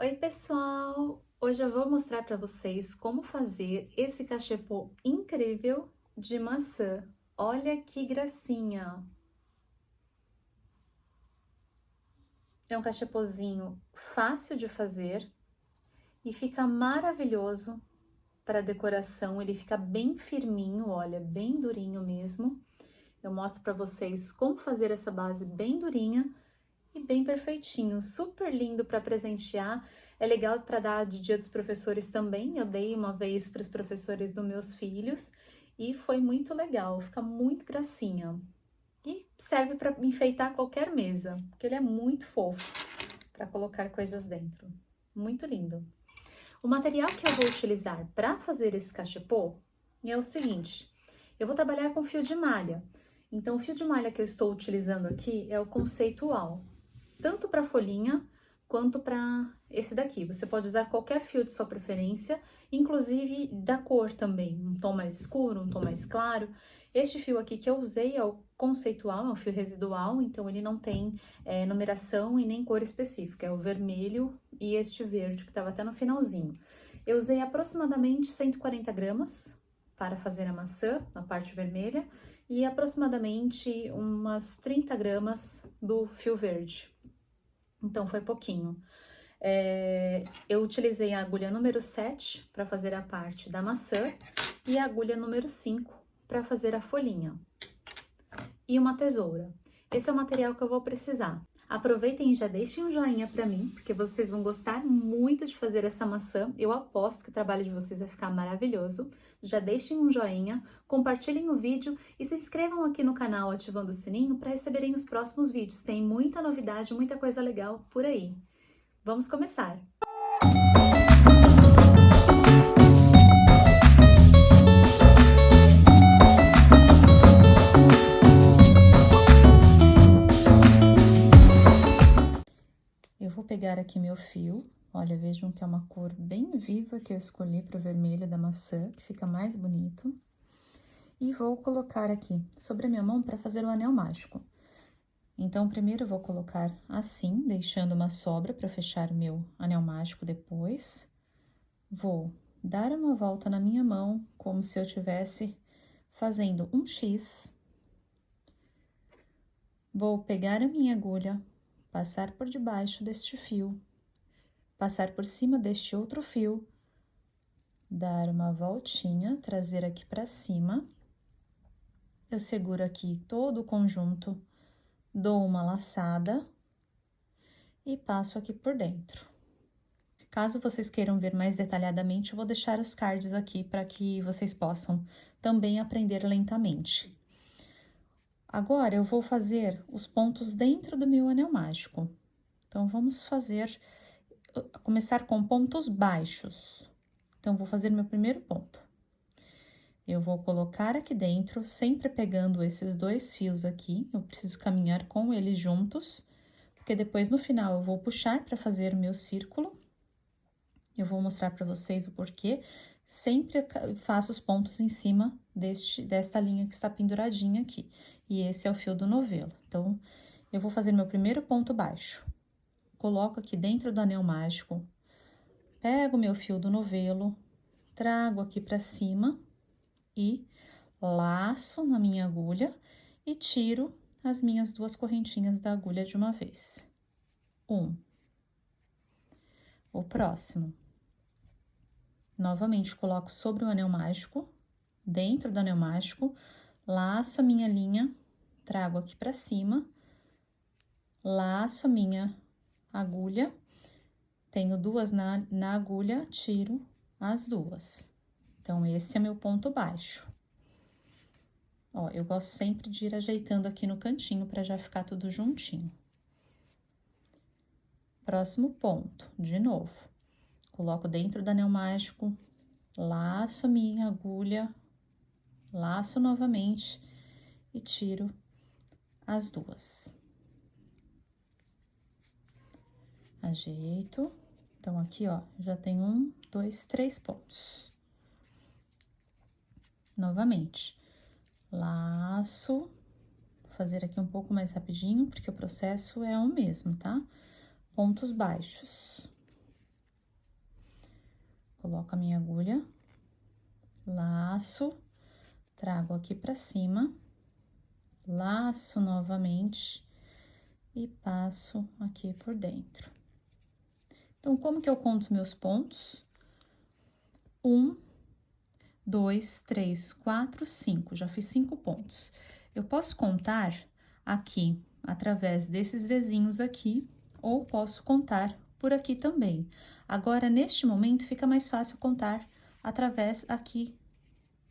Oi, pessoal! Hoje eu vou mostrar para vocês como fazer esse cachepô incrível de maçã. Olha que gracinha! É um cachepôzinho fácil de fazer e fica maravilhoso para decoração. Ele fica bem firminho, olha, bem durinho mesmo. Eu mostro para vocês como fazer essa base bem durinha e bem perfeitinho, super lindo para presentear. É legal para dar de Dia dos Professores também. Eu dei uma vez para os professores dos meus filhos e foi muito legal, fica muito gracinha. E serve para enfeitar qualquer mesa, porque ele é muito fofo para colocar coisas dentro. Muito lindo. O material que eu vou utilizar para fazer esse cachepô é o seguinte: eu vou trabalhar com fio de malha. Então, o fio de malha que eu estou utilizando aqui é o conceitual, tanto para folhinha quanto para esse daqui. Você pode usar qualquer fio de sua preferência, inclusive da cor também, um tom mais escuro, um tom mais claro. Este fio aqui que eu usei é o conceitual, é um fio residual, então ele não tem numeração e nem cor específica, é o vermelho e este verde que estava até no finalzinho. Eu usei aproximadamente 140 gramas para fazer a maçã, na parte vermelha, e aproximadamente umas 30 gramas do fio verde. Então, foi pouquinho. Eu utilizei a agulha número 7 para fazer a parte da maçã e a agulha número 5 para fazer a folhinha. E uma tesoura. Esse é o material que eu vou precisar. Aproveitem e já deixem um joinha para mim, porque vocês vão gostar muito de fazer essa maçã. Eu aposto que o trabalho de vocês vai ficar maravilhoso. Já deixem um joinha, compartilhem o vídeo e se inscrevam aqui no canal ativando o sininho para receberem os próximos vídeos. Tem muita novidade, muita coisa legal por aí. Vamos começar! Eu vou pegar aqui meu fio, olha, vejam que é uma cor bem viva que eu escolhi para o vermelho da maçã, que fica mais bonito. E vou colocar aqui sobre a minha mão para fazer o anel mágico. Então, primeiro eu vou colocar assim, deixando uma sobra para fechar o meu anel mágico depois. Vou dar uma volta na minha mão, como se eu estivesse fazendo um X. Vou pegar a minha agulha, passar por debaixo deste fio, passar por cima deste outro fio, dar uma voltinha, trazer aqui para cima. Eu seguro aqui todo o conjunto, dou uma laçada e passo aqui por dentro. Caso vocês queiram ver mais detalhadamente, eu vou deixar os cards aqui para que vocês possam também aprender lentamente. Agora, eu vou fazer os pontos dentro do meu anel mágico. Então, vamos começar com pontos baixos. Então, vou fazer meu primeiro ponto. Eu vou colocar aqui dentro, sempre pegando esses dois fios aqui, eu preciso caminhar com eles juntos, porque depois no final eu vou puxar para fazer o meu círculo. Eu vou mostrar para vocês o porquê. Sempre faço os pontos em cima desta linha que está penduradinha aqui. E esse é o fio do novelo. Então, eu vou fazer meu primeiro ponto baixo. Coloco aqui dentro do anel mágico, pego meu fio do novelo, trago aqui para cima e laço na minha agulha e tiro as minhas duas correntinhas da agulha de uma vez. O próximo. Novamente, coloco sobre o anel mágico, dentro do anel mágico, laço a minha linha, trago aqui para cima, laço a minha agulha, tenho duas na agulha, tiro as duas. Então, esse é meu ponto baixo. Ó, eu gosto sempre de ir ajeitando aqui no cantinho para já ficar tudo juntinho. Próximo ponto, de novo, coloco dentro do anel mágico, laço a minha agulha, laço novamente e tiro as duas. Ajeito. Então, aqui, ó, já tem 1, 2, 3 pontos. Novamente, laço. Vou fazer aqui um pouco mais rapidinho, porque o processo é o mesmo, tá? Pontos baixos. Coloco a minha agulha, laço, trago aqui pra cima, laço novamente e passo aqui por dentro. Então, como que eu conto meus pontos? 1, 2, 3, 4, 5. Já fiz 5 pontos. Eu posso contar aqui, através desses vezinhos aqui, ou posso contar por aqui também. Agora, neste momento, fica mais fácil contar através aqui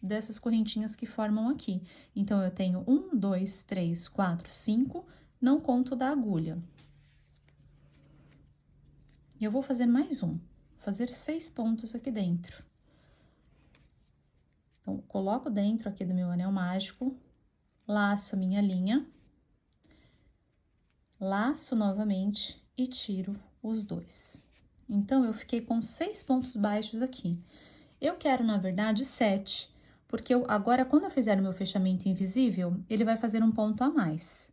dessas correntinhas que formam aqui. Então, eu tenho 1, 2, 3, 4, 5, não conto da agulha. E eu vou fazer mais um, fazer 6 pontos aqui dentro. Então, coloco dentro aqui do meu anel mágico, laço a minha linha, laço novamente e tiro os dois. Então, eu fiquei com 6 pontos baixos aqui. Eu quero, na verdade, 7, porque agora, quando eu fizer o meu fechamento invisível, ele vai fazer um ponto a mais.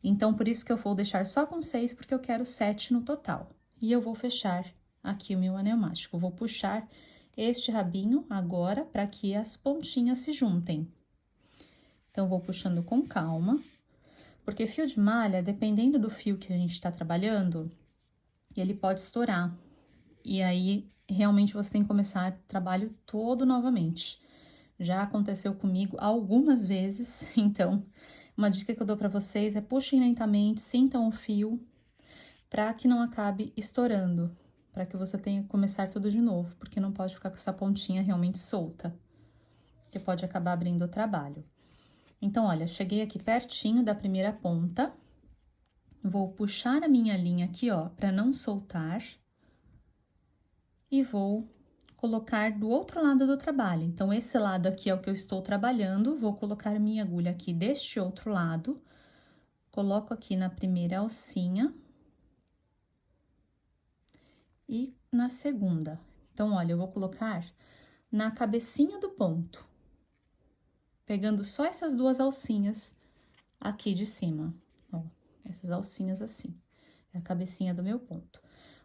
Então, por isso que eu vou deixar só com 6, porque eu quero 7 no total. E eu vou fechar aqui o meu anel mágico. Vou puxar este rabinho agora para que as pontinhas se juntem. Então, vou puxando com calma, porque fio de malha, dependendo do fio que a gente está trabalhando, ele pode estourar. E aí, realmente, você tem que começar o trabalho todo novamente. Já aconteceu comigo algumas vezes, então, uma dica que eu dou para vocês é puxem lentamente, sintam o fio, para que não acabe estourando, para que você tenha que começar tudo de novo, porque não pode ficar com essa pontinha realmente solta, que pode acabar abrindo o trabalho. Então, olha, cheguei aqui pertinho da primeira ponta, vou puxar a minha linha aqui, ó, para não soltar, e vou colocar do outro lado do trabalho. Então, esse lado aqui é o que eu estou trabalhando, vou colocar minha agulha aqui deste outro lado, coloco aqui na primeira alcinha e na segunda. Então, olha, eu vou colocar na cabecinha do ponto, pegando só essas duas alcinhas aqui de cima, ó, essas alcinhas assim, é a cabecinha do meu ponto.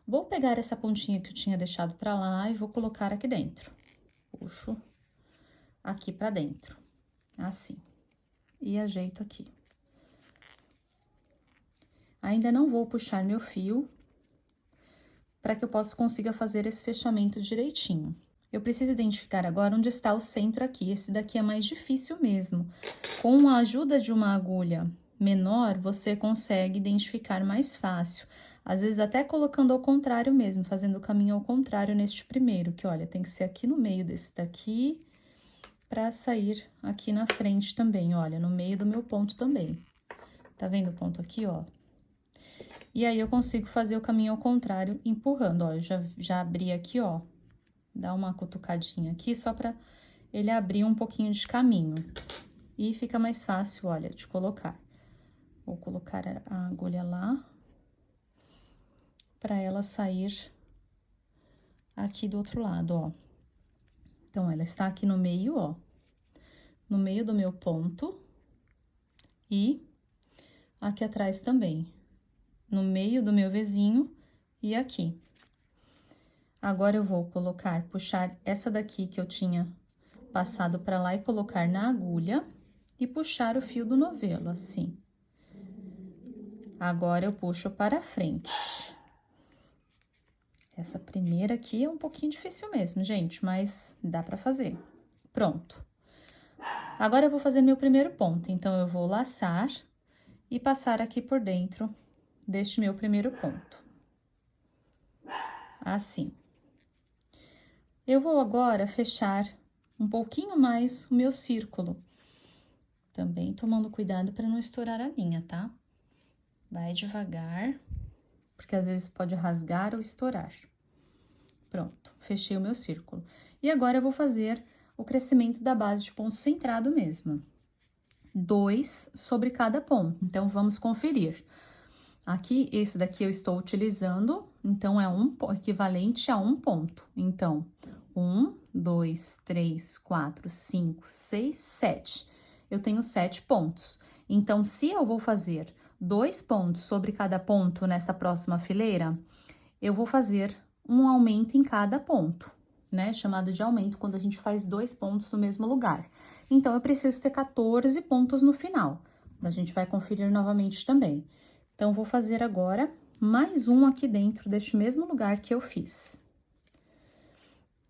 Vou pegar essa pontinha que eu tinha deixado pra lá e vou colocar aqui dentro. Puxo aqui pra dentro, assim, e ajeito aqui. Ainda não vou puxar meu fio, para que eu consiga fazer esse fechamento direitinho. Eu preciso identificar agora onde está o centro aqui, esse daqui é mais difícil mesmo. Com a ajuda de uma agulha menor, você consegue identificar mais fácil. Às vezes até colocando ao contrário mesmo, fazendo o caminho ao contrário neste primeiro, que olha, tem que ser aqui no meio desse daqui, para sair aqui na frente também, olha, no meio do meu ponto também. Tá vendo o ponto aqui, ó? E aí, eu consigo fazer o caminho ao contrário, empurrando, ó, eu já abri aqui, ó, dá uma cutucadinha aqui, só pra ele abrir um pouquinho de caminho. E fica mais fácil, olha, de colocar. Vou colocar a agulha lá, pra ela sair aqui do outro lado, ó. Então, ela está aqui no meio, ó, no meio do meu ponto, e aqui atrás também. No meio do meu vezinho e aqui. Agora, eu vou puxar essa daqui que eu tinha passado pra lá e colocar na agulha e puxar o fio do novelo, assim. Agora, eu puxo para frente. Essa primeira aqui é um pouquinho difícil mesmo, gente, mas dá pra fazer. Pronto. Agora, eu vou fazer meu primeiro ponto, então, eu vou laçar e passar aqui por dentro deste meu primeiro ponto. Assim. Eu vou agora fechar um pouquinho mais o meu círculo. Também tomando cuidado para não estourar a linha, tá? Vai devagar, porque às vezes pode rasgar ou estourar. Pronto, fechei o meu círculo. E agora, eu vou fazer o crescimento da base de ponto centrado mesmo. 2 sobre cada ponto, então, vamos conferir. Aqui, esse daqui eu estou utilizando, então, é equivalente a 1 ponto. Então, 1, 2, 3, 4, 5, 6, 7. Eu tenho 7 pontos. Então, se eu vou fazer 2 pontos sobre cada ponto nessa próxima fileira, eu vou fazer um aumento em cada ponto, né? Chamado de aumento, quando a gente faz 2 pontos no mesmo lugar. Então, eu preciso ter 14 pontos no final. A gente vai conferir novamente também. Então, vou fazer agora mais um aqui dentro deste mesmo lugar que eu fiz.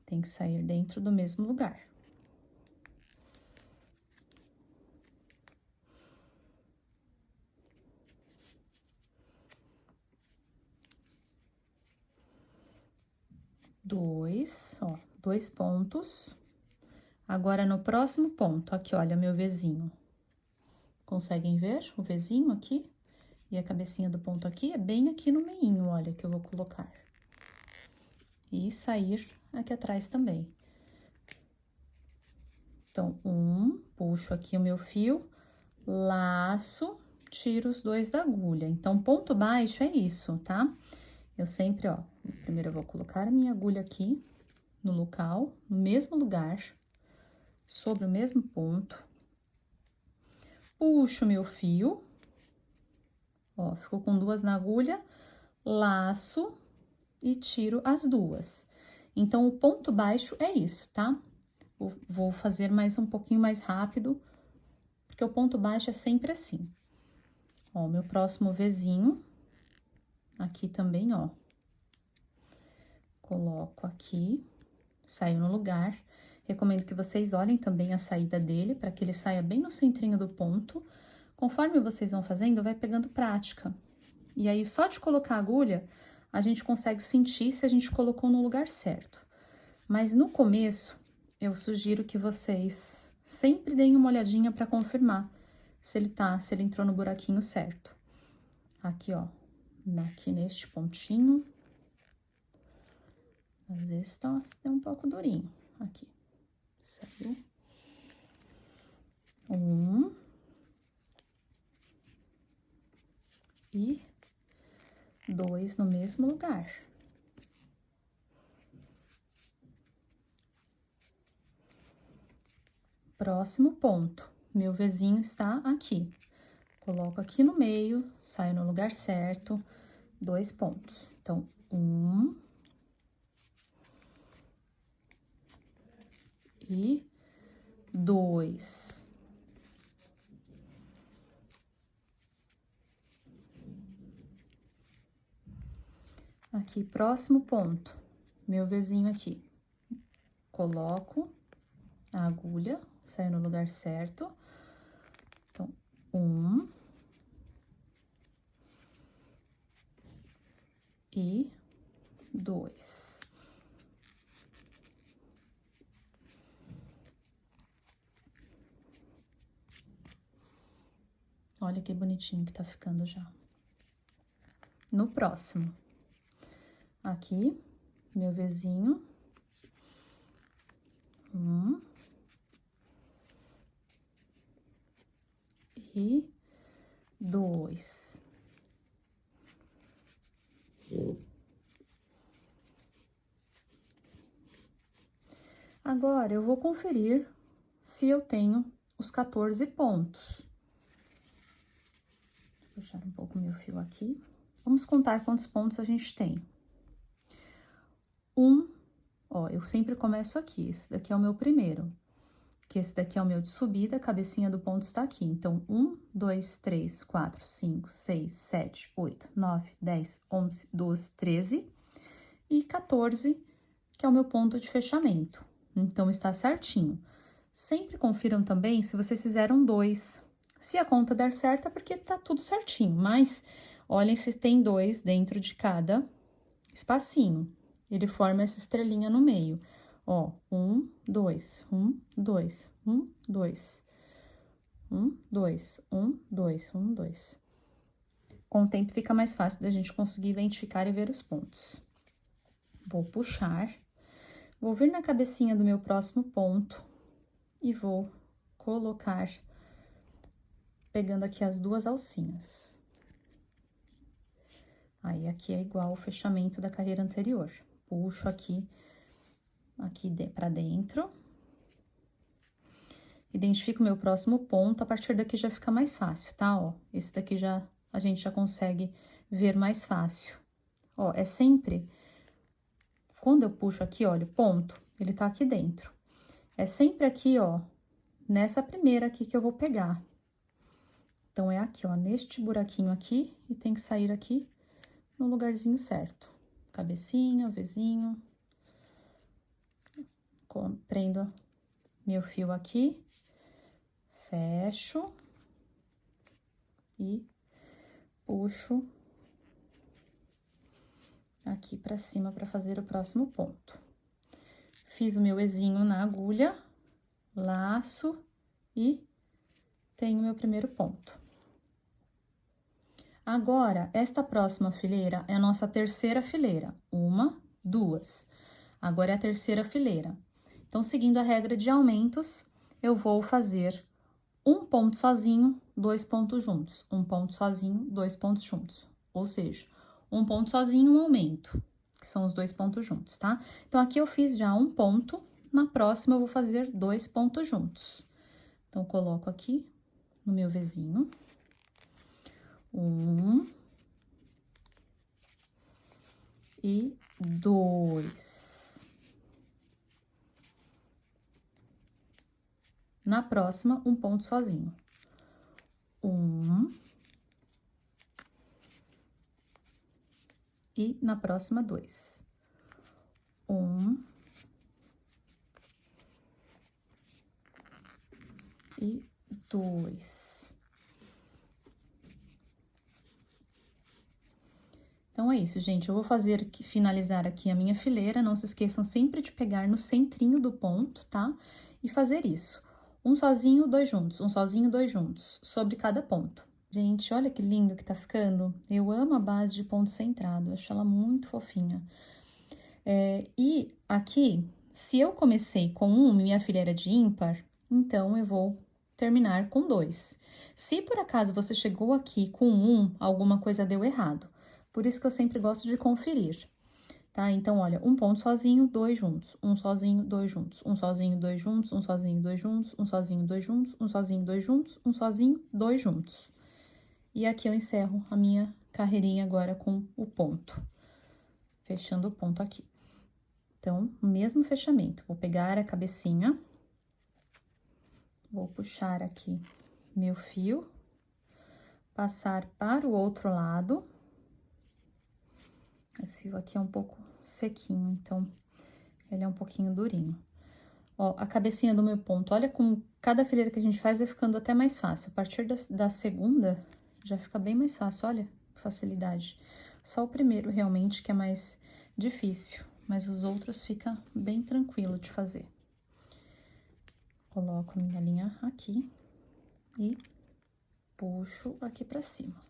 Tem que sair dentro do mesmo lugar. Ó, 2 pontos. Agora, no próximo ponto, aqui, olha, meu Vzinho. Conseguem ver o Vzinho aqui? E a cabecinha do ponto aqui é bem aqui no meinho, olha, que eu vou colocar. E sair aqui atrás também. Então, puxo aqui o meu fio, laço, tiro os 2 da agulha. Então, ponto baixo é isso, tá? Eu sempre, ó, primeiro eu vou colocar a minha agulha aqui no local, no mesmo lugar, sobre o mesmo ponto. Puxo meu fio, ó, ficou com 2 na agulha, laço e tiro as 2. Então, o ponto baixo é isso, tá? Vou fazer mais um pouquinho mais rápido, porque o ponto baixo é sempre assim. Ó, meu próximo Vzinho, aqui também, ó. Coloco aqui, saio no lugar. Recomendo que vocês olhem também a saída dele, para que ele saia bem no centrinho do ponto. Conforme vocês vão fazendo, vai pegando prática. E aí, só de colocar a agulha, a gente consegue sentir se a gente colocou no lugar certo. Mas no começo, eu sugiro que vocês sempre deem uma olhadinha para confirmar se ele entrou no buraquinho certo. Aqui, ó, aqui neste pontinho. Às vezes tá um pouco durinho, aqui. Saiu. 1. E 2 no mesmo lugar. Próximo ponto, meu Vzinho está aqui. Coloco aqui no meio, saio no lugar certo, 2 pontos. Então, 1 e 2. Aqui, próximo ponto, meu Vzinho aqui. Coloco a agulha, saio no lugar certo. Então, 1 e 2. Olha que bonitinho que tá ficando já. No próximo, aqui, meu Vzinho. 1 e 2. Agora, eu vou conferir se eu tenho os 14 pontos. Vou puxar um pouco meu fio aqui. Vamos contar quantos pontos a gente tem. Ó, eu sempre começo aqui, esse daqui é o meu primeiro. Que esse daqui é o meu de subida, a cabecinha do ponto está aqui. Então, 1, 2, 3, 4, 5, 6, 7, 8, 9, 10, 11, 12, 13 e 14, que é o meu ponto de fechamento. Então, está certinho. Sempre confiram também se vocês fizeram 2. Se a conta der certo, é porque tá tudo certinho, mas olhem se tem 2 dentro de cada espacinho. Ele forma essa estrelinha no meio. Ó, 1, 2, 1, 2, 1, 2, 1, 2, 1, 2, 1, 2. Com o tempo fica mais fácil da gente conseguir identificar e ver os pontos. Vou puxar, vou vir na cabecinha do meu próximo ponto e vou colocar, pegando aqui as 2 alcinhas. Aí, aqui é igual o fechamento da carreira anterior. Puxo aqui pra dentro. Identifico o meu próximo ponto, a partir daqui já fica mais fácil, tá? Ó, esse daqui a gente já consegue ver mais fácil. Ó, é sempre... Quando eu puxo aqui, olha, ponto, ele tá aqui dentro. É sempre aqui, ó, nessa primeira aqui que eu vou pegar. Então, é aqui, ó, neste buraquinho aqui, e tem que sair aqui no lugarzinho certo. Cabecinha, Vzinho. Prendo meu fio aqui, fecho e puxo aqui pra cima pra fazer o próximo ponto. Fiz o meu Ezinho na agulha, laço e tenho meu primeiro ponto. Agora, esta próxima fileira é a nossa terceira fileira. Uma, duas. Agora é a terceira fileira. Então, seguindo a regra de aumentos, eu vou fazer um ponto sozinho, 2 pontos juntos. Um ponto sozinho, 2 pontos juntos. Ou seja, um ponto sozinho, um aumento, que são os 2 pontos juntos, tá? Então, aqui eu fiz já um ponto, na próxima eu vou fazer 2 pontos juntos. Então, coloco aqui no meu Vzinho. 1 e 2. Na próxima, um ponto sozinho. 1 e na próxima, 2. 1 e 2. Então, é isso, gente. Eu vou finalizar aqui a minha fileira. Não se esqueçam sempre de pegar no centrinho do ponto, tá? E fazer isso. Um sozinho, 2 juntos. Um sozinho, 2 juntos. Sobre cada ponto. Gente, olha que lindo que tá ficando. Eu amo a base de ponto centrado. Acho ela muito fofinha. E aqui, se eu comecei com 1, minha fileira de ímpar, então eu vou terminar com 2. Se por acaso você chegou aqui com 1, alguma coisa deu errado. Por isso que eu sempre gosto de conferir, tá? Então, olha, um ponto sozinho, 2 juntos. Um sozinho, 2 juntos. Um sozinho, 2 juntos. Um sozinho, 2 juntos. Um sozinho, 2 juntos. Um sozinho, 2 juntos. Um sozinho, 2 juntos. E aqui eu encerro a minha carreirinha agora com o ponto. Fechando o ponto aqui. Então, mesmo fechamento. Vou pegar a cabecinha. Vou puxar aqui meu fio. Passar para o outro lado. Esse fio aqui é um pouco sequinho, então, ele é um pouquinho durinho. Ó, a cabecinha do meu ponto, olha com cada fileira que a gente faz vai ficando até mais fácil. A partir da segunda, já fica bem mais fácil, olha, facilidade. Só o primeiro, realmente, que é mais difícil, mas os outros fica bem tranquilo de fazer. Coloco a minha linha aqui e puxo aqui pra cima.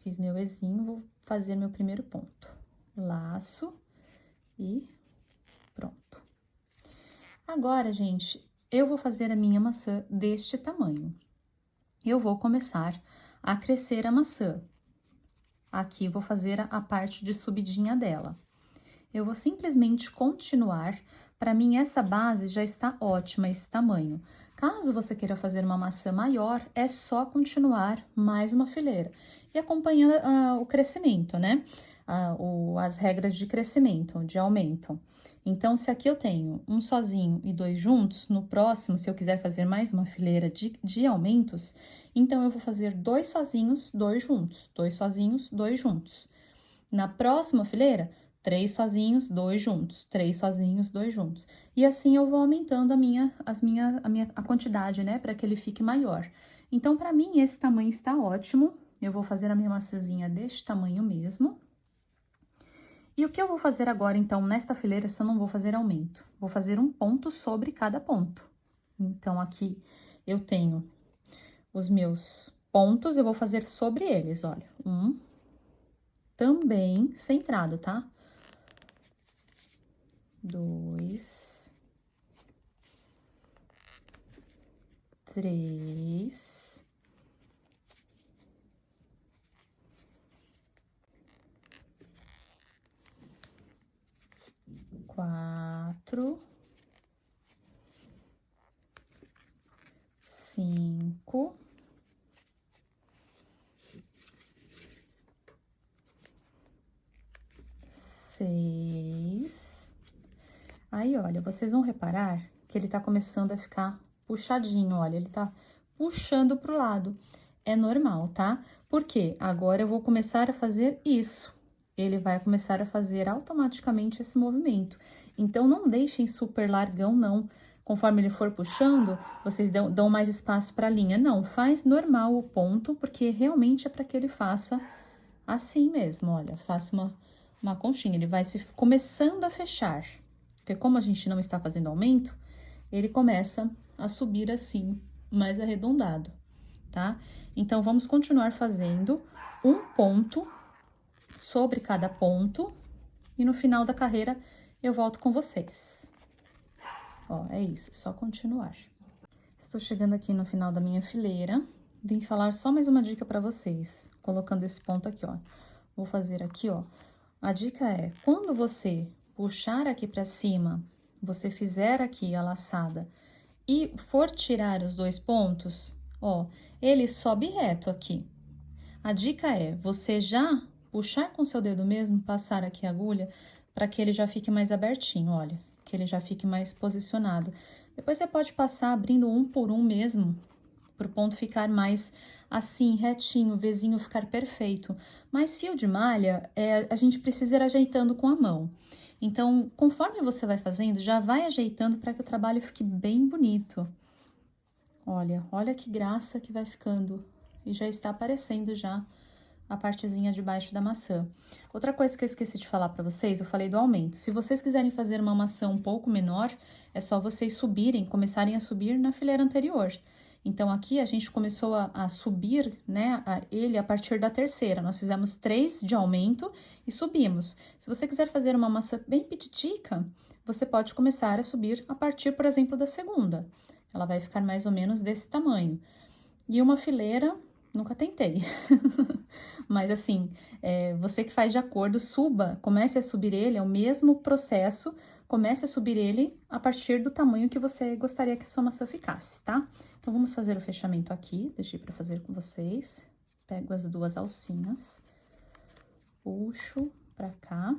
Fiz meu Ezinho, vou fazer meu primeiro ponto. Laço e pronto. Agora, gente, eu vou fazer a minha maçã deste tamanho. Eu vou começar a crescer a maçã. Aqui, vou fazer a parte de subidinha dela. Eu vou simplesmente continuar. Para mim, essa base já está ótima, esse tamanho. Caso você queira fazer uma maçã maior, é só continuar mais uma fileira. E acompanhando o crescimento, né? As regras de crescimento, de aumento. Então, se aqui eu tenho um sozinho e 2 juntos, no próximo, se eu quiser fazer mais uma fileira de aumentos, então, eu vou fazer 2 sozinhos, 2 juntos. 2 sozinhos, 2 juntos. Na próxima fileira, 3 sozinhos, 2 juntos, 3 sozinhos, 2 juntos. E assim eu vou aumentando a quantidade, né, para que ele fique maior. Então, para mim, esse tamanho está ótimo. Eu vou fazer a minha maçãzinha deste tamanho mesmo. E o que eu vou fazer agora, então, nesta fileira, se eu não vou fazer aumento? Vou fazer um ponto sobre cada ponto. Então, aqui eu tenho os meus pontos, eu vou fazer sobre eles, olha. Também centrado, tá? 2, 3, 4, 5, 6, olha, vocês vão reparar que ele tá começando a ficar puxadinho, olha, ele tá puxando pro lado. É normal, tá? Porque agora eu vou começar a fazer isso. Ele vai começar a fazer automaticamente esse movimento. Então, não deixem super largão, não. Conforme ele for puxando, vocês dão mais espaço para a linha. Não, faz normal o ponto, porque realmente é para que ele faça assim mesmo, olha. Faça uma conchinha, ele vai se começando a fechar. Porque como a gente não está fazendo aumento, ele começa a subir assim, mais arredondado, tá? Então, vamos continuar fazendo um ponto sobre cada ponto e no final da carreira eu volto com vocês. Ó, é isso, só continuar. Estou chegando aqui no final da minha fileira, vim falar só mais uma dica para vocês, colocando esse ponto aqui, ó. Vou fazer aqui, ó. A dica é, quando você puxar aqui para cima, você fizer aqui a laçada e for tirar os 2 pontos, ó, ele sobe reto aqui. A dica é, você já puxar com seu dedo mesmo, passar aqui a agulha, para que ele já fique mais abertinho, olha, que ele já fique mais posicionado. Depois você pode passar abrindo um por um mesmo, para o ponto ficar mais assim, retinho, o vizinho ficar perfeito. Mas fio de malha, a gente precisa ir ajeitando com a mão. Então, conforme você vai fazendo, já vai ajeitando para que o trabalho fique bem bonito. Olha, olha que graça que vai ficando. E já está aparecendo já a partezinha de baixo da maçã. Outra coisa que eu esqueci de falar para vocês, eu falei do aumento. Se vocês quiserem fazer uma maçã um pouco menor, é só vocês subirem, começarem a subir na fileira anterior. Então, aqui a gente começou a subir, né, ele a partir da terceira. Nós fizemos 3 de aumento e subimos. Se você quiser fazer uma maçã bem pititica, você pode começar a subir a partir, por exemplo, da segunda. Ela vai ficar mais ou menos desse tamanho. E uma fileira, nunca tentei. Mas assim, você que faz de acordo, suba, comece a subir ele, é o mesmo processo, comece a subir ele a partir do tamanho que você gostaria que a sua maçã ficasse, tá? Então, vamos fazer o fechamento aqui, deixei pra fazer com vocês. Pego as 2 alcinhas, puxo pra cá.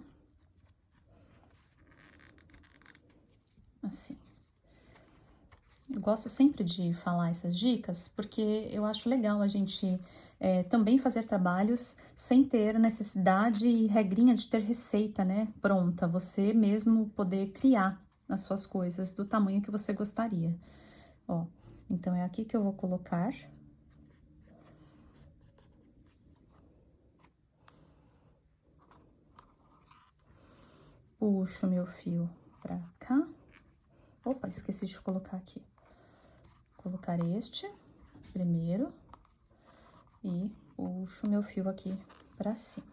Assim. Eu gosto sempre de falar essas dicas, porque eu acho legal a gente também fazer trabalhos sem ter necessidade e regrinha de ter receita, né, pronta. Você mesmo poder criar as suas coisas do tamanho que você gostaria. Ó, então, é aqui que eu vou colocar. Puxo meu fio pra cá. Opa, esqueci de colocar aqui. Colocar este primeiro e puxo meu fio aqui pra cima.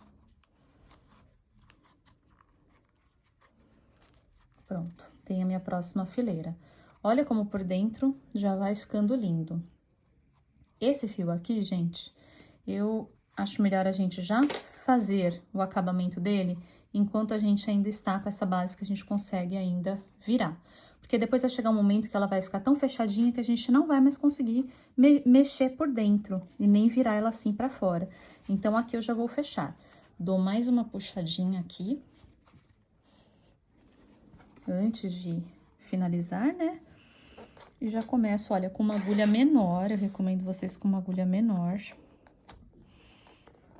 Pronto, tem a minha próxima fileira. Olha como por dentro já vai ficando lindo. Esse fio aqui, gente, eu acho melhor a gente já fazer o acabamento dele enquanto a gente ainda está com essa base que a gente consegue ainda virar. Porque depois vai chegar um momento que ela vai ficar tão fechadinha que a gente não vai mais conseguir mexer por dentro e nem virar ela assim pra fora. Então, aqui eu já vou fechar. Dou mais uma puxadinha aqui. Antes de finalizar, né? E já começo, olha, com uma agulha menor, eu recomendo vocês com uma agulha menor.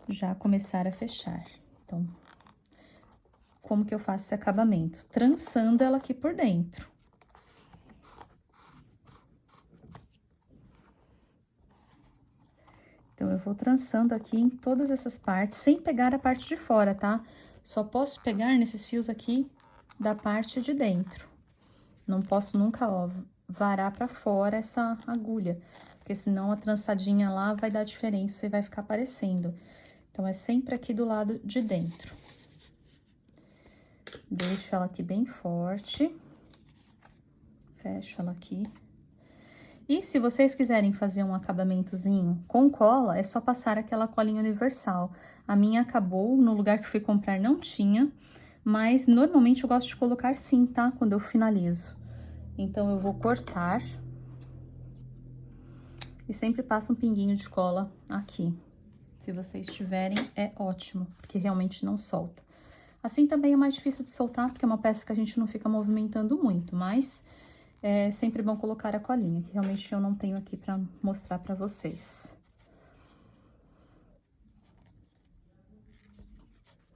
Já começar a fechar. Então, como que eu faço esse acabamento? Trançando ela aqui por dentro. Então, eu vou trançando aqui em todas essas partes, sem pegar a parte de fora, tá? Só posso pegar nesses fios aqui da parte de dentro. Não posso nunca, ó, varar pra fora essa agulha, porque senão a trançadinha lá vai dar diferença e vai ficar aparecendo. Então, é sempre aqui do lado de dentro. Deixo ela aqui bem forte. Fecho ela aqui. E se vocês quiserem fazer um acabamentozinho com cola, é só passar aquela colinha universal. A minha acabou, no lugar que fui comprar não tinha, mas normalmente eu gosto de colocar sim, tá? Quando eu finalizo. Então, eu vou cortar. E sempre passo um pinguinho de cola aqui. Se vocês tiverem, é ótimo, porque realmente não solta. Assim também é mais difícil de soltar, porque é uma peça que a gente não fica movimentando muito, mas é sempre bom colocar a colinha, que realmente eu não tenho aqui pra mostrar pra vocês.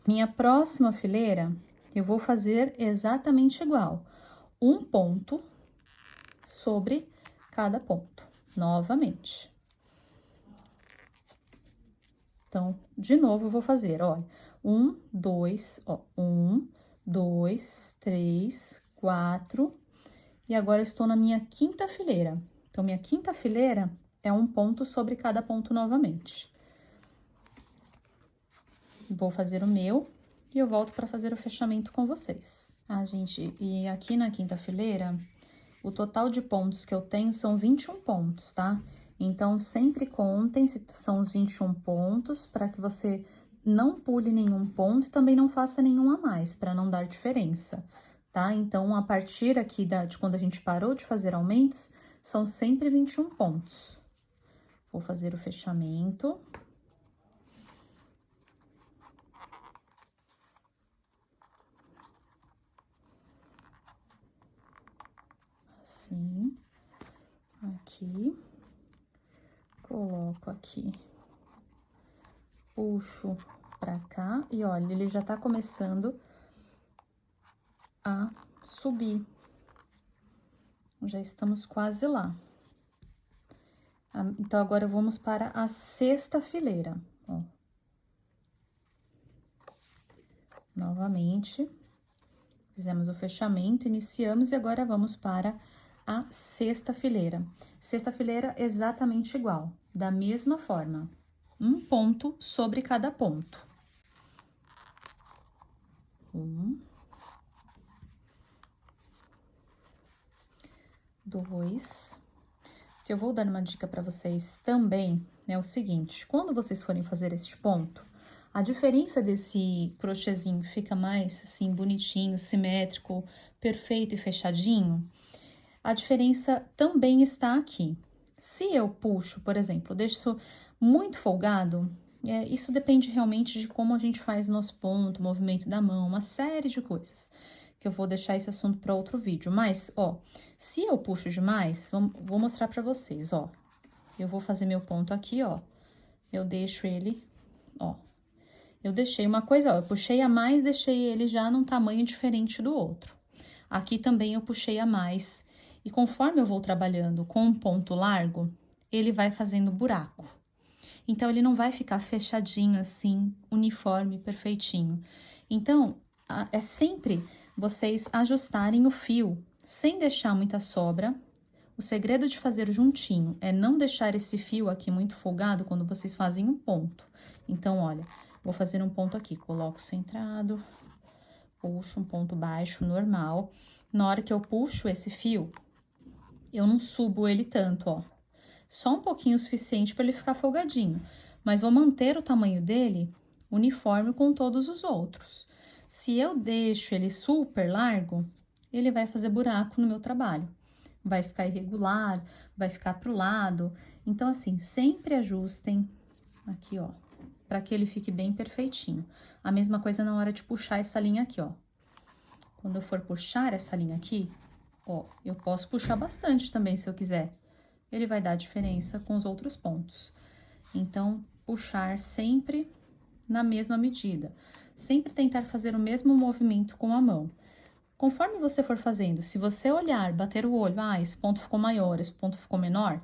Minha próxima fileira, eu vou fazer exatamente igual. Um ponto sobre cada ponto, novamente. Então, de novo, eu vou fazer, olha, 1, 2, 3, 4, e agora eu estou na minha quinta fileira. Então, minha quinta fileira é um ponto sobre cada ponto novamente. Vou fazer o meu e eu volto para fazer o fechamento com vocês. Ah, gente, e aqui na quinta fileira, o total de pontos que eu tenho são 21 pontos, tá? Então, sempre contem se são os 21 pontos, para que você não pule nenhum ponto e também não faça nenhum a mais, para não dar diferença, tá? Então, a partir aqui de quando a gente parou de fazer aumentos, são sempre 21 pontos. Vou fazer o fechamento. Assim, aqui, coloco aqui, puxo pra cá e olha, ele já tá começando a subir. Já estamos quase lá. Então, agora vamos para a sexta fileira, ó. Novamente, fizemos o fechamento, iniciamos e agora vamos para a sexta fileira. Sexta fileira exatamente igual, da mesma forma. Um ponto sobre cada ponto. 1, 2. O que eu vou dar uma dica para vocês também é o seguinte: quando vocês forem fazer este ponto, a diferença desse crochêzinho fica mais assim bonitinho, simétrico, perfeito e fechadinho, a diferença também está aqui. Se eu puxo, por exemplo, deixo muito folgado, isso depende realmente de como a gente faz o nosso ponto, o movimento da mão, uma série de coisas, que eu vou deixar esse assunto para outro vídeo. Mas, ó, se eu puxo demais, vou mostrar para vocês, ó. Eu vou fazer meu ponto aqui, ó. Eu deixo ele, ó. Eu deixei uma coisa, ó, eu puxei a mais, deixei ele já num tamanho diferente do outro. Aqui também eu puxei a mais. E conforme eu vou trabalhando com um ponto largo, ele vai fazendo buraco. Então, ele não vai ficar fechadinho assim, uniforme, perfeitinho. Então, é sempre vocês ajustarem o fio, sem deixar muita sobra. O segredo de fazer juntinho é não deixar esse fio aqui muito folgado quando vocês fazem um ponto. Então, olha, vou fazer um ponto aqui, coloco centrado, puxo um ponto baixo, normal. Na hora que eu puxo esse fio, eu não subo ele tanto, ó. Só um pouquinho o suficiente para ele ficar folgadinho, mas vou manter o tamanho dele uniforme com todos os outros. Se eu deixo ele super largo, ele vai fazer buraco no meu trabalho. Vai ficar irregular, vai ficar pro lado. Então, assim, sempre ajustem aqui, ó, para que ele fique bem perfeitinho. A mesma coisa na hora de puxar essa linha aqui, ó. Quando eu for puxar essa linha aqui, ó, eu posso puxar bastante também, se eu quiser. Ele vai dar diferença com os outros pontos. Então, puxar sempre na mesma medida. Sempre tentar fazer o mesmo movimento com a mão. Conforme você for fazendo, se você olhar, bater o olho, esse ponto ficou maior, esse ponto ficou menor,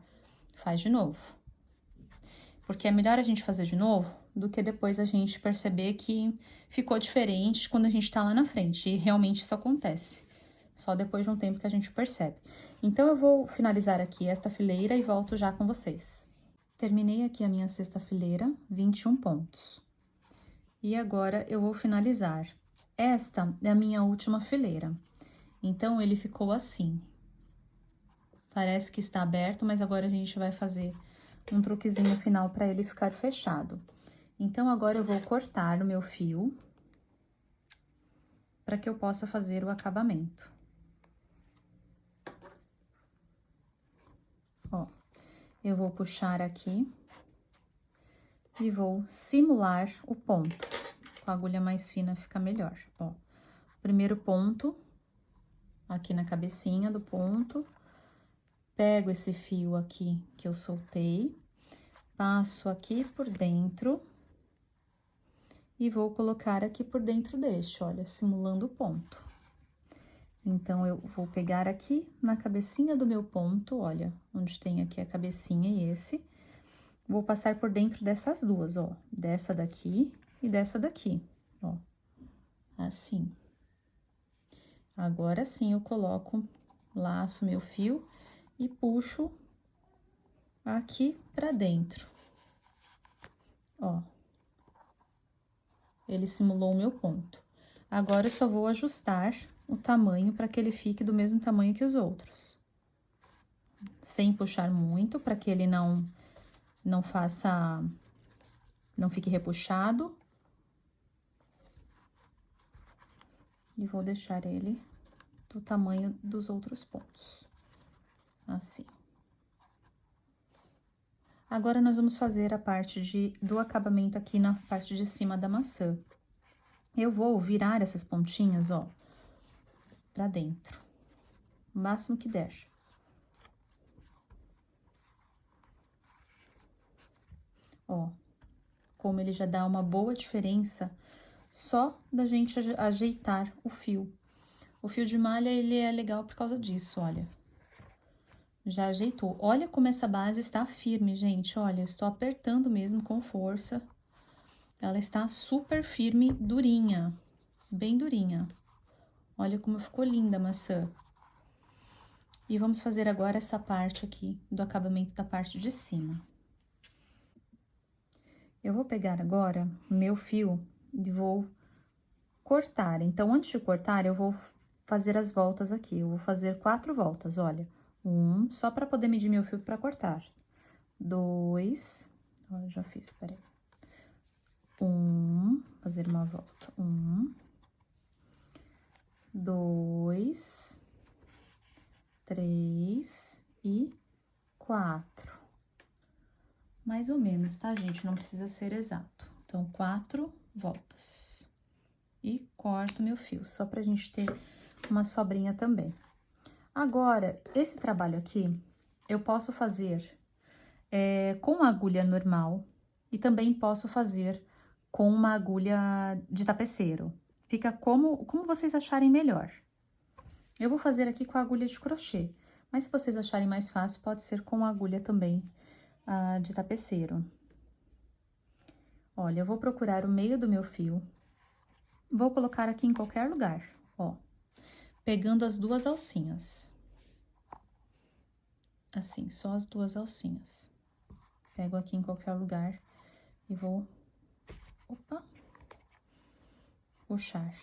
faz de novo. Porque é melhor a gente fazer de novo do que depois a gente perceber que ficou diferente quando a gente tá lá na frente. E realmente isso acontece. Só depois de um tempo que a gente percebe. Então, eu vou finalizar aqui esta fileira e volto já com vocês. Terminei aqui a minha sexta fileira, 21 pontos. E agora, eu vou finalizar. Esta é a minha última fileira. Então, ele ficou assim. Parece que está aberto, mas agora a gente vai fazer um truquezinho final para ele ficar fechado. Então, agora eu vou cortar o meu fio para que eu possa fazer o acabamento. Ó, eu vou puxar aqui e vou simular o ponto. Com a agulha mais fina fica melhor, ó. Primeiro ponto, aqui na cabecinha do ponto, pego esse fio aqui que eu soltei, passo aqui por dentro e vou colocar aqui por dentro deste, olha, simulando o ponto. Então, eu vou pegar aqui na cabecinha do meu ponto, olha, onde tem aqui a cabecinha e esse, vou passar por dentro dessas duas, ó, dessa daqui e dessa daqui, ó, assim. Agora sim, eu coloco, laço meu fio e puxo aqui pra dentro, ó. Ele simulou o meu ponto. Agora, eu só vou ajustar o tamanho para que ele fique do mesmo tamanho que os outros. Sem puxar muito, para que ele não fique repuxado. E vou deixar ele do tamanho dos outros pontos. Assim. Agora, nós vamos fazer a parte do acabamento aqui na parte de cima da maçã. Eu vou virar essas pontinhas, ó, pra dentro, o máximo que der. Ó, como ele já dá uma boa diferença só da gente ajeitar o fio. O fio de malha, ele é legal por causa disso, olha. Já ajeitou. Olha como essa base está firme, gente, olha, eu estou apertando mesmo com força. Ela está super firme, durinha, bem durinha. Olha como ficou linda a maçã. E vamos fazer agora essa parte aqui do acabamento da parte de cima. Eu vou pegar agora o meu fio e vou cortar. Então, antes de cortar, eu vou fazer as voltas aqui. Eu vou fazer 4 voltas, olha. 1, só para poder medir meu fio para cortar. 2, olha, já fiz, peraí. 1, fazer uma volta. 1, 2, 3 e 4. Mais ou menos, tá, gente? Não precisa ser exato. Então, 4 voltas. E corto meu fio, só pra gente ter uma sobrinha também. Agora, esse trabalho aqui, eu posso fazer com agulha normal e também posso fazer com uma agulha de tapeceiro. Fica como vocês acharem melhor. Eu vou fazer aqui com a agulha de crochê, mas se vocês acharem mais fácil, pode ser com a agulha também de tapeceiro. Olha, eu vou procurar o meio do meu fio, vou colocar aqui em qualquer lugar, ó, pegando as 2 alcinhas. Assim, só as 2 alcinhas. Pego aqui em qualquer lugar e vou, puxar.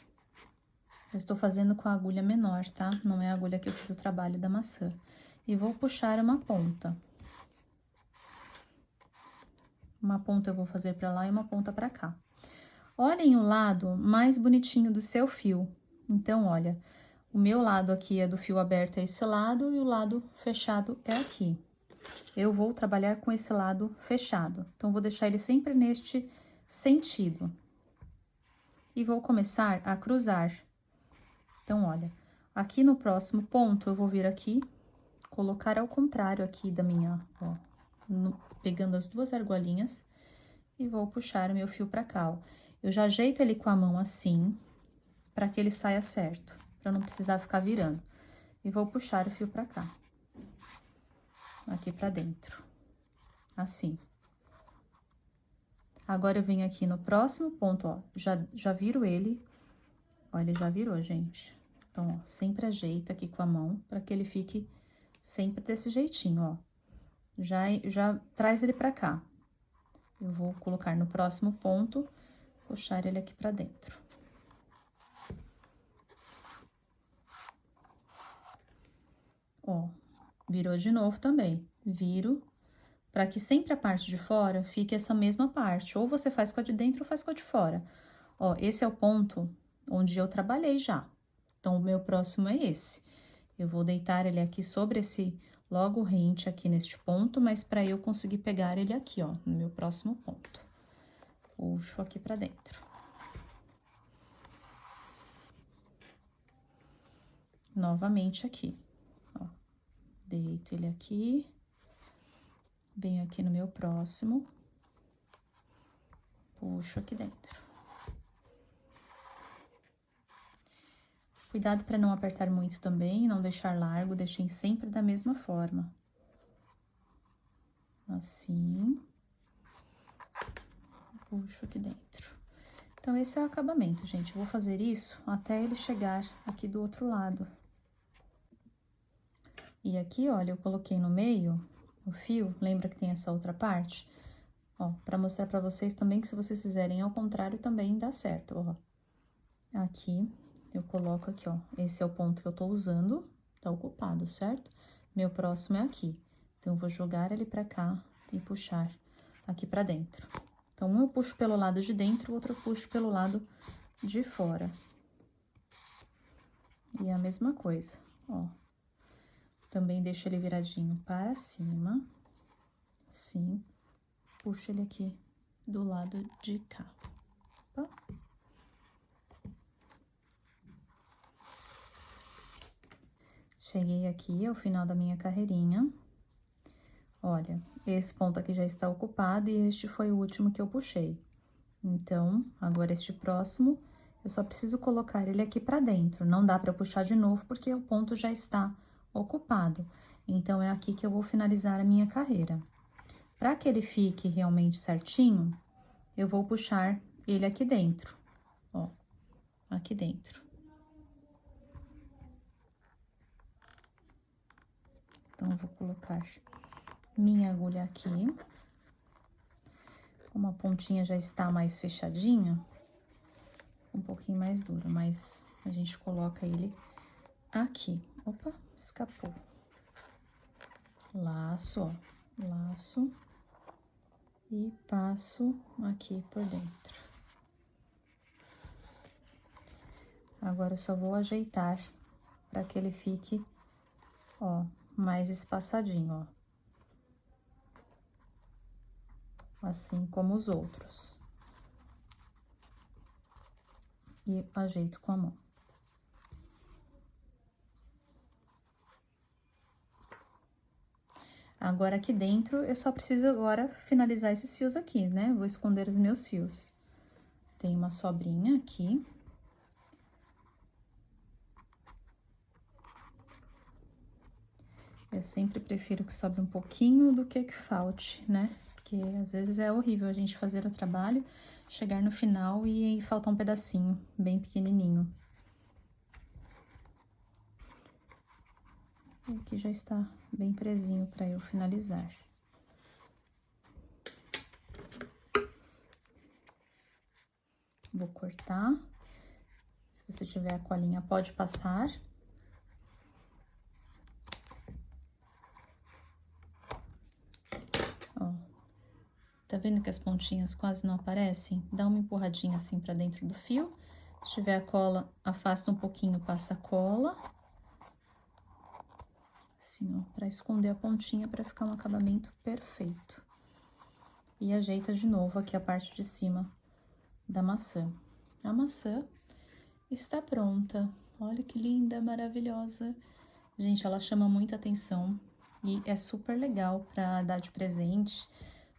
Eu estou fazendo com a agulha menor, tá? Não é a agulha que eu fiz o trabalho da maçã. E vou puxar uma ponta. Uma ponta eu vou fazer pra lá e uma ponta pra cá. Olhem o lado mais bonitinho do seu fio. Então, olha, o meu lado aqui é do fio aberto, é esse lado, e o lado fechado é aqui. Eu vou trabalhar com esse lado fechado. Então, vou deixar ele sempre neste sentido. E vou começar a cruzar. Então, olha, aqui no próximo ponto, eu vou vir aqui, colocar ao contrário aqui da minha, ó, pegando as 2 argolinhas, e vou puxar o meu fio pra cá, ó. Eu já ajeito ele com a mão assim, pra que ele saia certo, pra não precisar ficar virando. E vou puxar o fio pra cá, aqui pra dentro, assim. Agora, eu venho aqui no próximo ponto, ó, já viro ele, ó, ele já virou, gente. Então, ó, sempre ajeita aqui com a mão, pra que ele fique sempre desse jeitinho, ó. Já traz ele pra cá. Eu vou colocar no próximo ponto, puxar ele aqui pra dentro. Ó, virou de novo também. Viro, pra que sempre a parte de fora fique essa mesma parte. Ou você faz com a de dentro ou faz com a de fora. Ó, esse é o ponto onde eu trabalhei já. Então, o meu próximo é esse. Eu vou deitar ele aqui sobre esse logo rente aqui neste ponto, mas para eu conseguir pegar ele aqui, ó, no meu próximo ponto. Puxo aqui pra dentro. novamente aqui, ó. Deito ele aqui, venho aqui no meu próximo, puxo aqui dentro. Cuidado para não apertar muito também, não deixar largo, deixem sempre da mesma forma. Assim. Puxo aqui dentro. Então, esse é o acabamento, gente. Eu vou fazer isso até ele chegar aqui do outro lado. E aqui, olha, eu coloquei no meio o fio, lembra que tem essa outra parte? Ó, pra mostrar pra vocês também que se vocês fizerem ao contrário também dá certo, ó. Aqui, eu coloco aqui, ó, esse é o ponto que eu tô usando, tá ocupado, certo? Meu próximo é aqui. Então, eu vou jogar ele pra cá e puxar aqui pra dentro. Então, um eu puxo pelo lado de dentro, o outro eu puxo pelo lado de fora. E a mesma coisa, ó. Também deixo ele viradinho para cima, assim, puxo ele aqui do lado de cá, tá? Cheguei aqui ao final da minha carreirinha. Olha, esse ponto aqui já está ocupado e este foi o último que eu puxei. Então, agora este próximo, eu só preciso colocar ele aqui pra dentro. Não dá pra eu puxar de novo, porque o ponto já está ocupado. Então, é aqui que eu vou finalizar a minha carreira. Para que ele fique realmente certinho, eu vou puxar ele aqui dentro, ó, aqui dentro. Então, eu vou colocar minha agulha aqui. Como a pontinha já está mais fechadinha, um pouquinho mais duro, mas a gente coloca ele aqui. Opa, escapou. Laço, ó, laço e passo aqui por dentro. Agora, eu só vou ajeitar para que ele fique, ó, mais espaçadinho, ó. Assim como os outros. E ajeito com a mão. Agora, aqui dentro, eu só preciso agora finalizar esses fios aqui, né? Vou esconder os meus fios. Tem uma sobrinha aqui. Eu sempre prefiro que sobre um pouquinho do que falte, né? Porque às vezes é horrível a gente fazer o trabalho, chegar no final e faltar um pedacinho bem pequenininho. E aqui já está bem presinho para eu finalizar. Vou cortar. Se você tiver a colinha, pode passar. Ó. Tá vendo que as pontinhas quase não aparecem? Dá uma empurradinha assim pra dentro do fio. Se tiver a cola, afasta um pouquinho, passa a cola. Assim, ó, pra esconder a pontinha, pra ficar um acabamento perfeito. E ajeita de novo aqui a parte de cima da maçã. A maçã está pronta. Olha que linda, maravilhosa. Gente, ela chama muita atenção e é super legal pra dar de presente,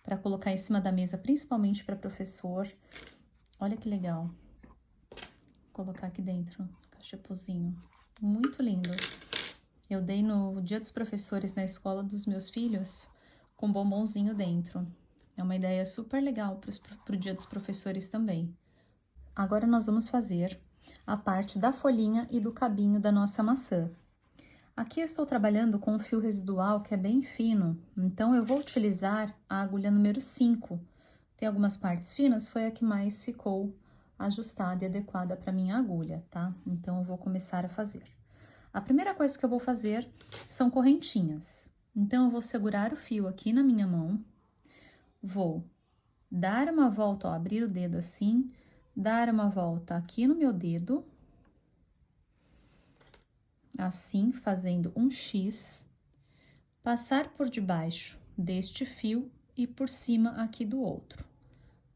pra colocar em cima da mesa, principalmente pra professor. Olha que legal. Vou colocar aqui dentro, cachepozinho. Muito lindo. Eu dei no Dia dos Professores na escola dos meus filhos com bombonzinho dentro. É uma ideia super legal pro Dia dos Professores também. Agora, nós vamos fazer a parte da folhinha e do cabinho da nossa maçã. Aqui eu estou trabalhando com um fio residual que é bem fino, então eu vou utilizar a agulha número 5. Tem algumas partes finas, foi a que mais ficou ajustada e adequada para minha agulha, tá? Então, eu vou começar a fazer. A primeira coisa que eu vou fazer são correntinhas. Então, eu vou segurar o fio aqui na minha mão, vou dar uma volta, ó, abrir o dedo assim, dar uma volta aqui no meu dedo, assim, fazendo um X, passar por debaixo deste fio e por cima aqui do outro.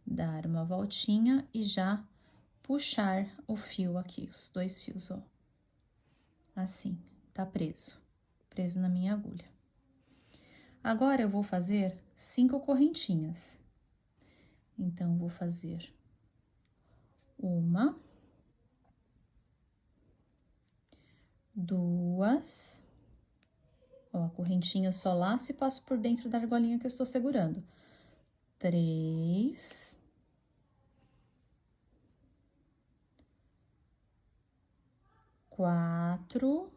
Dar uma voltinha e já puxar o fio aqui, os dois fios, ó. Assim, tá preso, preso na minha agulha. Agora, eu vou fazer 5 correntinhas. Então, vou fazer 1, 2, ó, a correntinha eu só laço e passo por dentro da argolinha que eu estou segurando. 3, 4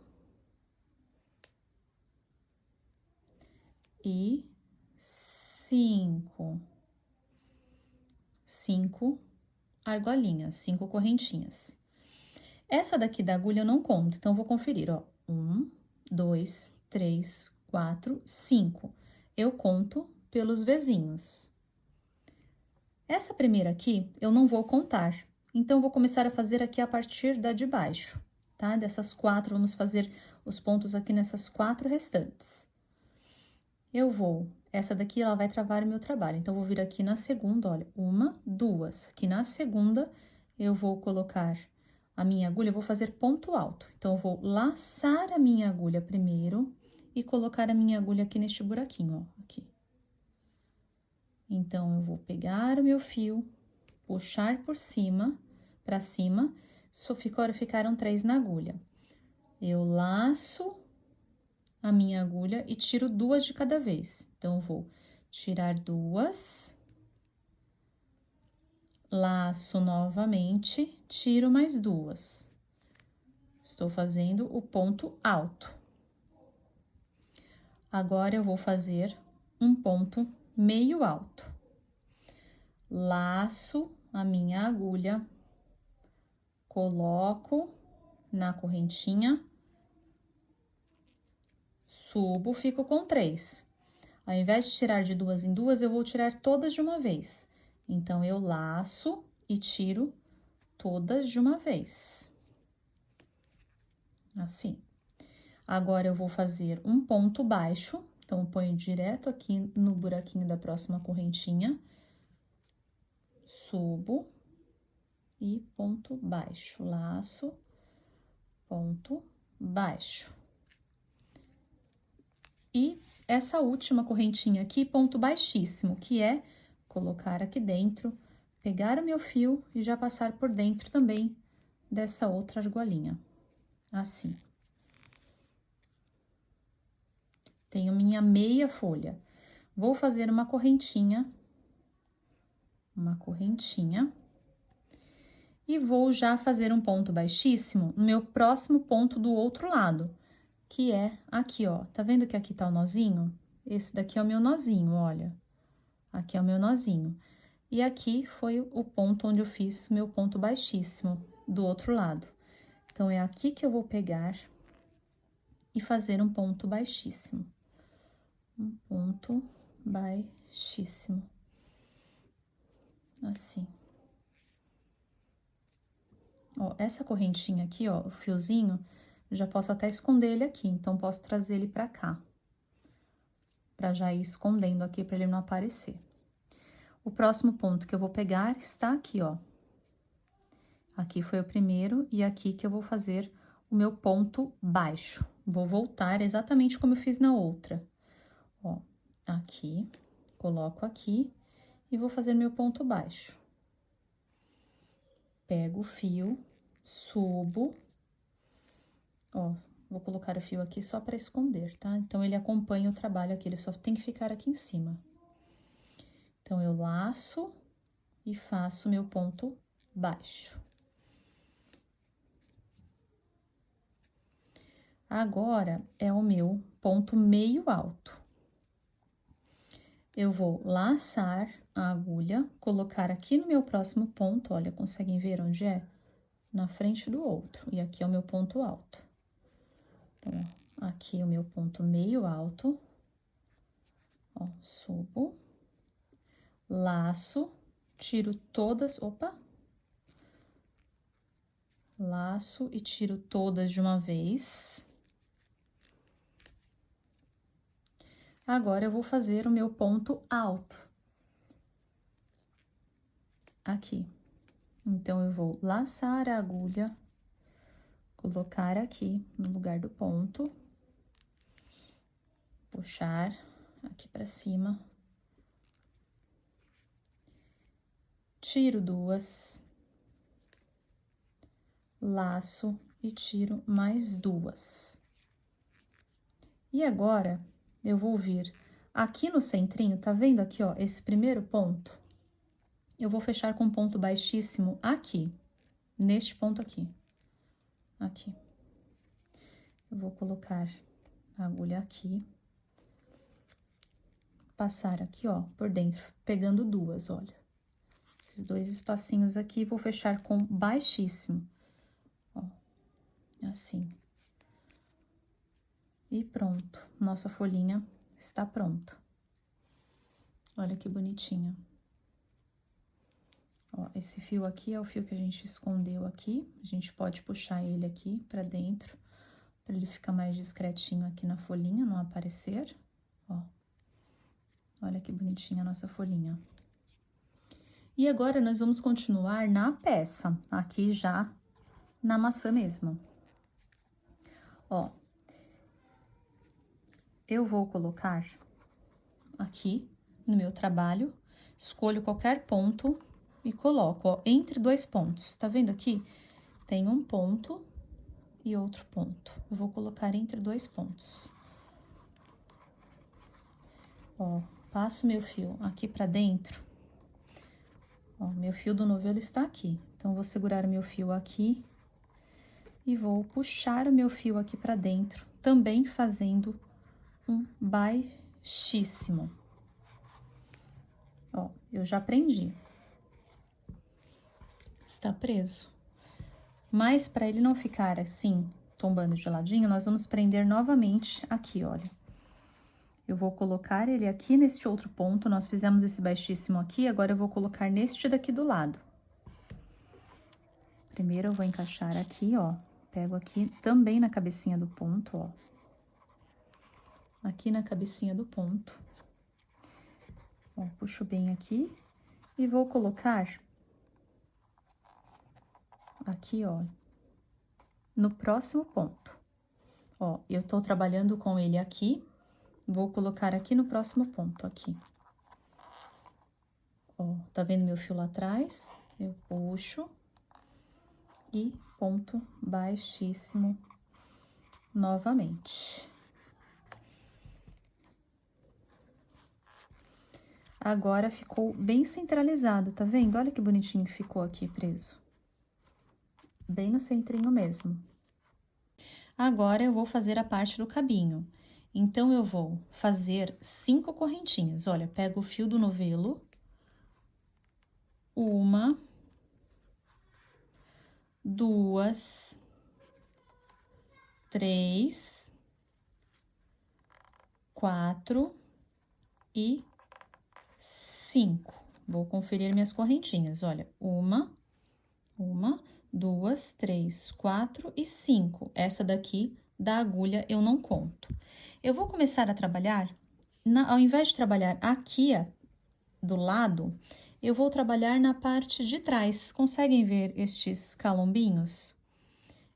e 5. 5 argolinhas, 5 correntinhas. Essa daqui da agulha eu não conto, então, vou conferir, ó. 1, 2, 3, 4, 5. Eu conto pelos vezinhos. Essa primeira aqui, eu não vou contar. Então, vou começar a fazer aqui a partir da de baixo, tá? Dessas 4, vamos fazer os pontos aqui nessas 4 restantes. Essa daqui, ela vai travar o meu trabalho. Então, vou vir aqui na segunda, olha, 1, 2. Aqui na segunda, eu vou colocar a minha agulha, eu vou fazer ponto alto. Então, eu vou laçar a minha agulha primeiro e colocar a minha agulha aqui neste buraquinho, ó, aqui. Então, eu vou pegar o meu fio, puxar por cima, pra cima, ficaram 3 na agulha. Eu laço a minha agulha e tiro 2 de cada vez. Então, eu vou tirar 2, laço novamente, tiro mais 2. Estou fazendo o ponto alto. Agora, eu vou fazer um ponto meio alto. Laço a minha agulha, coloco na correntinha, subo, fico com 3. Ao invés de tirar de 2 em 2, eu vou tirar todas de uma vez. Então, eu laço e tiro todas de uma vez. Assim. Agora, eu vou fazer um ponto baixo. Então, eu ponho direto aqui no buraquinho da próxima correntinha. Subo e ponto baixo. Laço, ponto baixo. E essa última correntinha aqui, ponto baixíssimo, que é colocar aqui dentro, pegar o meu fio e já passar por dentro também dessa outra argolinha, assim. Tenho minha meia folha. Vou fazer uma correntinha, e vou já fazer um ponto baixíssimo no meu próximo ponto do outro lado, que é aqui, ó. Tá vendo que aqui tá o nozinho? Esse daqui é o meu nozinho, olha. Aqui é o meu nozinho. E aqui foi o ponto onde eu fiz meu ponto baixíssimo do outro lado. Então, é aqui que eu vou pegar e fazer um ponto baixíssimo. Um ponto baixíssimo. Assim. Ó, essa correntinha aqui, ó, o fiozinho, eu já posso até esconder ele aqui, então, posso trazer ele pra cá. Pra já ir escondendo aqui, pra ele não aparecer. O próximo ponto que eu vou pegar está aqui, ó. Aqui foi o primeiro, e aqui que eu vou fazer o meu ponto baixo. Vou voltar exatamente como eu fiz na outra. Ó, aqui, coloco aqui e vou fazer meu ponto baixo. Pego o fio, subo, ó, vou colocar o fio aqui só para esconder, tá? Então, ele acompanha o trabalho aqui, ele só tem que ficar aqui em cima. Então, eu laço e faço meu ponto baixo. Agora, é o meu ponto meio alto. Eu vou laçar a agulha, colocar aqui no meu próximo ponto, olha, conseguem ver onde é? Na frente do outro, e aqui é o meu ponto alto. Então, ó, aqui é o meu ponto meio alto, ó, subo, laço, tiro todas, opa, laço e tiro todas de uma vez. Agora, eu vou fazer o meu ponto alto. Aqui. Então, eu vou laçar a agulha, colocar aqui no lugar do ponto, puxar aqui pra cima, tiro 2, laço e tiro mais 2. E agora, eu vou vir aqui no centrinho, tá vendo aqui, ó, esse primeiro ponto? Eu vou fechar com um ponto baixíssimo aqui, neste ponto aqui. Aqui. Eu vou colocar a agulha aqui. Passar aqui, ó, por dentro, pegando 2, olha. Esses 2 espacinhos aqui, vou fechar com baixíssimo. Ó, assim. E pronto, nossa folhinha está pronta. Olha que bonitinha. Ó, esse fio aqui é o fio que a gente escondeu aqui. A gente pode puxar ele aqui pra dentro, pra ele ficar mais discretinho aqui na folhinha, não aparecer. Ó, olha que bonitinha a nossa folhinha. E agora, nós vamos continuar na peça, aqui já na maçã mesmo. Ó, eu vou colocar aqui no meu trabalho, escolho qualquer ponto e coloco, ó, entre 2 pontos. Tá vendo aqui? Tem um ponto e outro ponto. Eu vou colocar entre 2 pontos. Ó, passo meu fio aqui pra dentro. Ó, meu fio do novelo está aqui. Então, eu vou segurar o meu fio aqui e vou puxar o meu fio aqui pra dentro, também fazendo um baixíssimo. Ó, eu já prendi. Está preso. Mas, para ele não ficar assim, tombando de ladinho, nós vamos prender novamente aqui, olha. Eu vou colocar ele aqui neste outro ponto, nós fizemos esse baixíssimo aqui, agora eu vou colocar neste daqui do lado. Primeiro, eu vou encaixar aqui, ó. Pego aqui também na cabecinha do ponto, ó. Aqui na cabecinha do ponto. Ó, puxo bem aqui e vou colocar aqui, ó, no próximo ponto. Ó, eu tô trabalhando com ele aqui, vou colocar aqui no próximo ponto, aqui. Ó, tá vendo meu fio lá atrás? Eu puxo e ponto baixíssimo novamente. Agora, ficou bem centralizado, tá vendo? Olha que bonitinho que ficou aqui preso. Bem no centrinho mesmo. Agora, eu vou fazer a parte do cabinho. Então, eu vou fazer 5 correntinhas. Olha, pego o fio do novelo. 1, 2, 3, 4 e 5. Vou conferir minhas correntinhas, olha, 1, 2, 3, 4 e 5. Essa daqui da agulha eu não conto. Eu vou começar a trabalhar, ao invés de trabalhar aqui do lado, eu vou trabalhar na parte de trás. Conseguem ver estes calombinhos?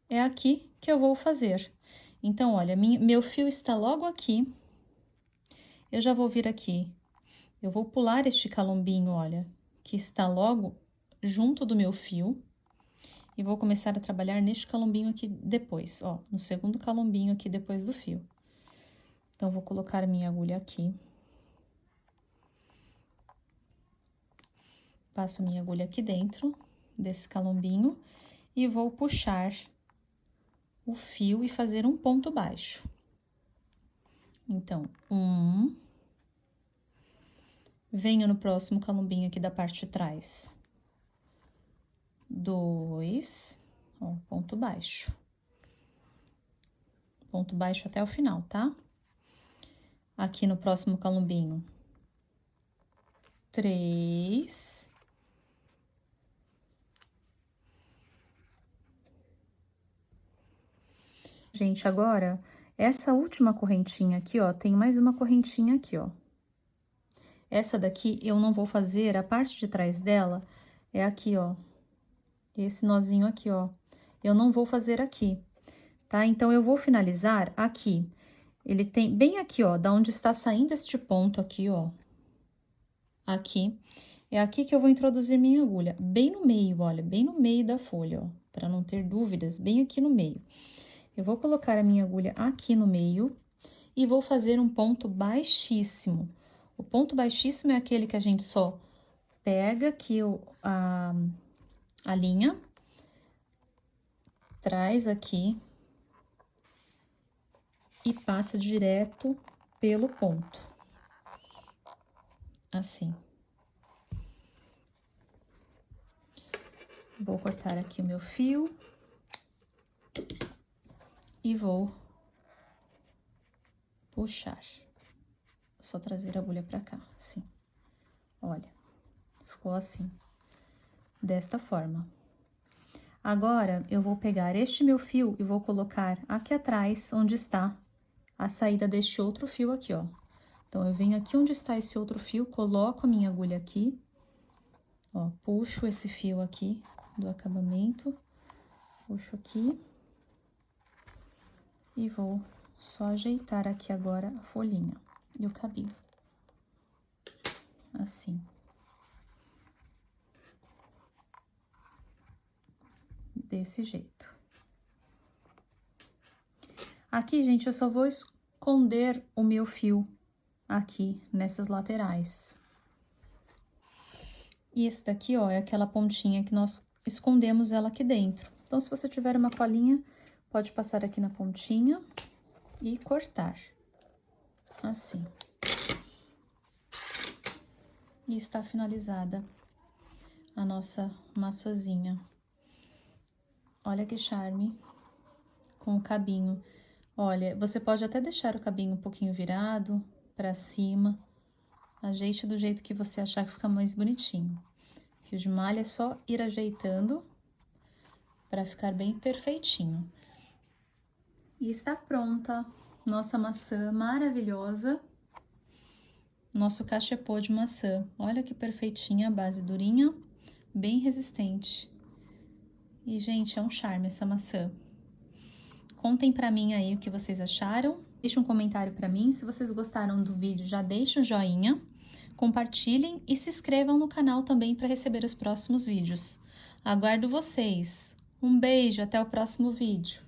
É aqui que eu vou fazer. Então, olha, meu fio está logo aqui. Eu já vou vir aqui. Eu vou pular este calombinho, olha, que está logo junto do meu fio. E vou começar a trabalhar neste calombinho aqui depois, ó, no segundo calombinho aqui depois do fio. Então, vou colocar minha agulha aqui. Passo minha agulha aqui dentro desse calombinho e vou puxar o fio e fazer um ponto baixo. Então, 1, venho no próximo calombinho aqui da parte de trás. 2, ó, ponto baixo. Ponto baixo até o final, tá? Aqui no próximo calombinho. 3. Gente, agora, essa última correntinha aqui, ó, tem mais uma correntinha aqui, ó. Essa daqui eu não vou fazer, a parte de trás dela é aqui, ó. Esse nozinho aqui, ó. Eu não vou fazer aqui. tá? Então, eu vou finalizar aqui. Ele tem bem aqui, ó, da onde está saindo este ponto aqui, ó. Aqui. É aqui que eu vou introduzir minha agulha, bem no meio, olha, bem no meio da folha, ó, para não ter dúvidas, bem aqui no meio. Eu vou colocar a minha agulha aqui no meio e vou fazer um ponto baixíssimo. O ponto baixíssimo é aquele que a gente só pega aqui a linha, traz aqui e passa direto pelo ponto, assim. Vou cortar aqui o meu fio e vou puxar. Só trazer a agulha pra cá, assim. Olha, ficou assim, desta forma. Agora, eu vou pegar este meu fio e vou colocar aqui atrás, onde está a saída deste outro fio aqui, ó. Então, eu venho aqui onde está esse outro fio, coloco a minha agulha aqui, ó, puxo esse fio aqui do acabamento, puxo aqui e vou só ajeitar aqui agora a folhinha e o cabelo. Assim. Desse jeito. Aqui, gente, eu só vou esconder o meu fio aqui nessas laterais. E esse daqui, ó, é aquela pontinha que nós escondemos ela aqui dentro. Então, se você tiver uma colinha, pode passar aqui na pontinha e cortar. Assim. E está finalizada a nossa maçãzinha. Olha que charme com o cabinho. Olha, você pode até deixar o cabinho um pouquinho virado pra cima. Ajeite do jeito que você achar que fica mais bonitinho. Fio de malha é só ir ajeitando para ficar bem perfeitinho. E está pronta nossa maçã maravilhosa. Nosso cachepô de maçã. Olha que perfeitinha, a base durinha, bem resistente. E, gente, é um charme essa maçã. Contem pra mim aí o que vocês acharam. Deixe um comentário pra mim. Se vocês gostaram do vídeo, já deixa o joinha. Compartilhem e se inscrevam no canal também para receber os próximos vídeos. Aguardo vocês. Um beijo, até o próximo vídeo.